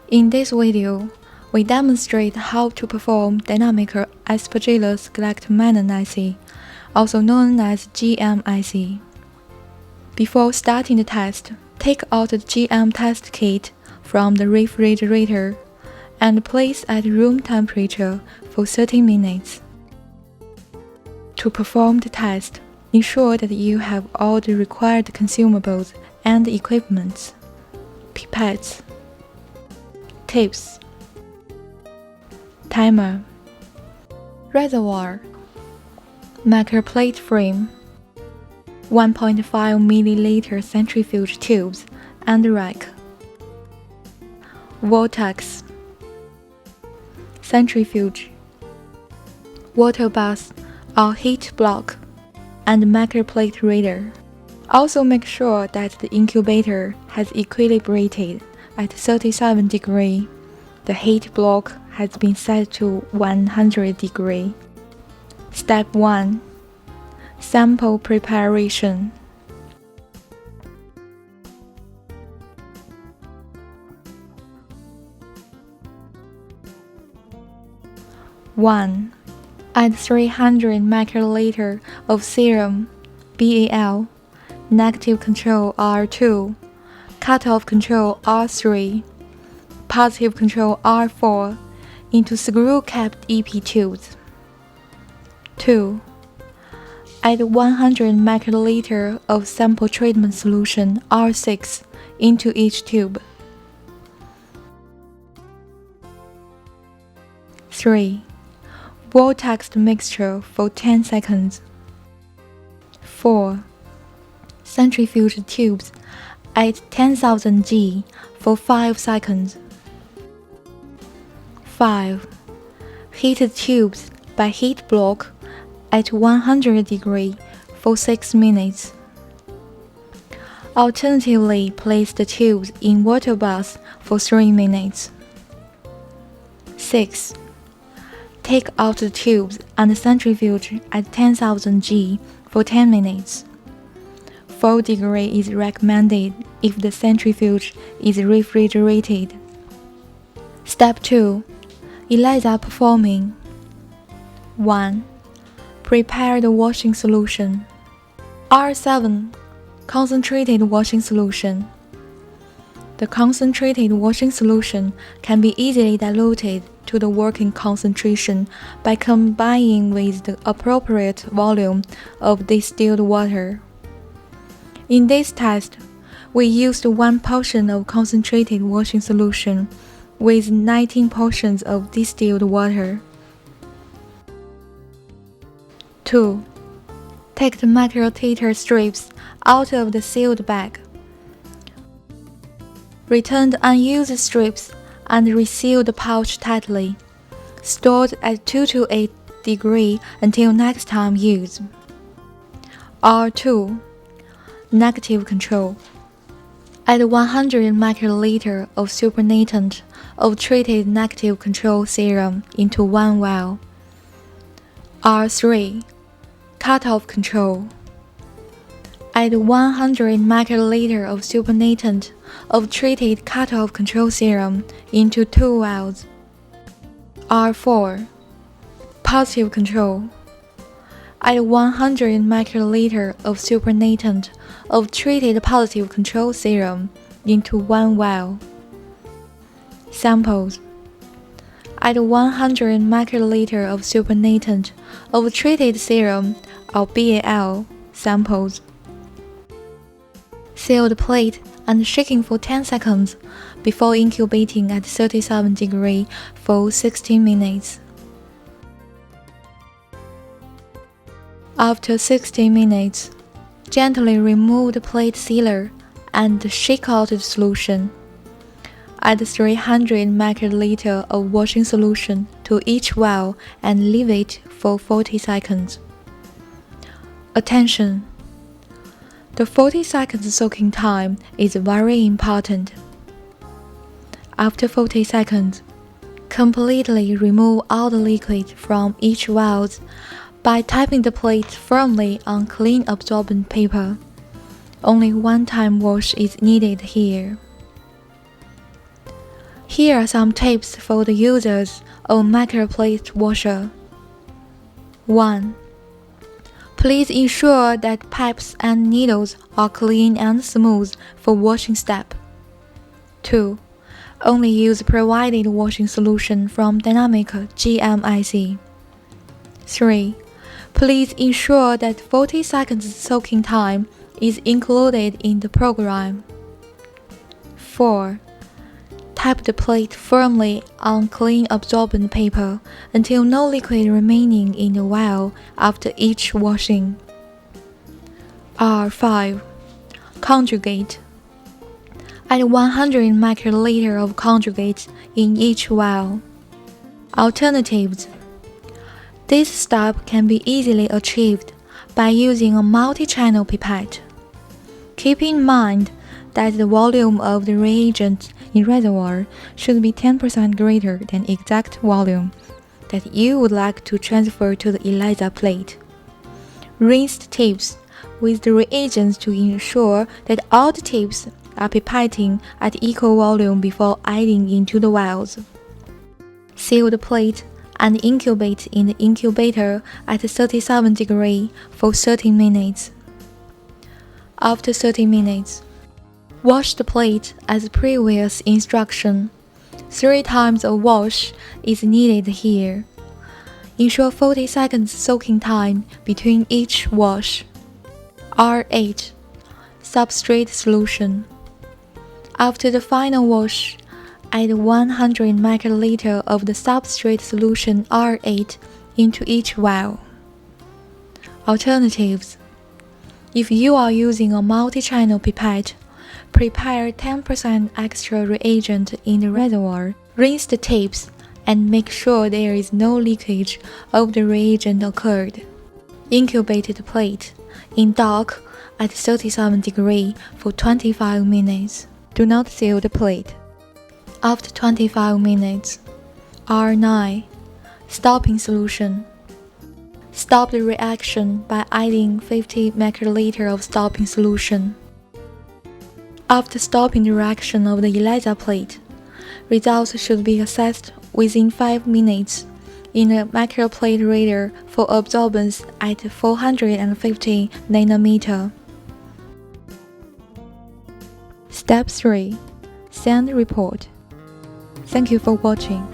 In this video, we demonstrate how to perform Dynamiker Aspergillosis Galactomannan assay, also known as GM-assay. Before starting the test, take out the GM test kit from the refrigerator and place at room temperature for 30 minutes. To perform the test, ensure that you have all the required consumables and equipment: pipettes, tapes, timer, reservoir, macro plate frame, 1.5 ml centrifuge tubes and rack, vortex, centrifuge, water bath or heat block, and macro plate reader. Also make sure that the incubator has equilibrated at 37 degrees. The heat block has been set to 100 degrees. Step 1. Sample preparation. One. Add 300 microliter of serum BAL, negative control R2, cutoff control R3, positive control R4 into screw-capped EP tubes. 2. Add 100 microliter of sample treatment solution R6 into each tube. 3. Vortex the mixture for 10 seconds. 4. Centrifuge the tubes at 10,000 G for 5 seconds. 5. Heat the tubes by heat block at 100 degrees for 6 minutes. Alternatively, place the tubes in water bath for 3 minutes. 6. Take out the tubes and centrifuge at 10,000 G for 10 minutes. 4 degrees is recommended if the centrifuge is refrigerated. Step 2. Elisa performing. 1. Prepare the washing solution. R7. Concentrated washing solution. The concentrated washing solution can be easily diluted to the working concentration by combining with the appropriate volume of distilled water. In this test, we used 1 portion of concentrated washing solution with 19 portions of distilled water. 2. Take the microtator strips out of the sealed bag. Return the unused strips and reseal the pouch tightly, stored at 2 to 8 degrees until next time used. R2. Negative control. Add 100 microliter of supernatant of treated negative control serum into 1 vial. R3. Cutoff control. Add 100 microliter of supernatant of treated cutoff control serum into 2 vials. R4. Positive control. Add 100 microliter of supernatant of treated positive control serum into 1 vial. Samples. Add 100 microliter of supernatant of treated serum or BAL samples. Seal the plate and shaking for 10 seconds before incubating at 37 degrees for 60 minutes. After 60 minutes, gently remove the plate sealer and shake out the solution. Add 300 microliter of washing solution to each vial and leave it for 40 seconds. Attention! The 40 seconds soaking time is very important. After 40 seconds, completely remove all the liquid from each vial by tapping the plate firmly on clean absorbent paper. Only one-time wash is needed here. Here are some tips for the users of microplate washer. 1. Please ensure that pipes and needles are clean and smooth for washing step. 2. Only use provided washing solution from Dynamiker GMIC. 3. Please ensure that 40 seconds soaking time is included in the program. 4. Tap the plate firmly on clean absorbent paper until no liquid remaining in the vial after each washing. R5. Conjugate. Add 100 microliter of conjugate in each vial. Alternatives. This step can be easily achieved by using a multi-channel pipette. Keep in mind that the volume of the reagent in reservoir should be 10% greater than exact volume that you would like to transfer to the Elisa plate. Rinse the tips with the reagents to ensure that all the tips are pipetting at equal volume before adding into the vials. Seal the plate and incubate in the incubator at 37 degrees for 30 minutes. After 30 minutes, wash the plate as previous instruction. 3 times a wash is needed here. Ensure 40 seconds soaking time between each wash. R8. Substrate solution. After the final wash, add 100 microliter of the substrate solution R8 into each vial. Alternatives. If you are using a multi-channel pipette, prepare 10% extra reagent in the reservoir, rinse the tips, and make sure there is no leakage of the reagent occurred. Incubate the plate in dark at 37 degrees for 25 minutes. Do not seal the plate. After 25 minutes, R9. Stopping solution. Stop the reaction by adding 50 microliter of stopping solution. After stopping the reaction of the Elisa plate, results should be assessed within 5 minutes in a microplate reader for absorbance at 450 nanometer. Step 3. Send report. Thank you for watching.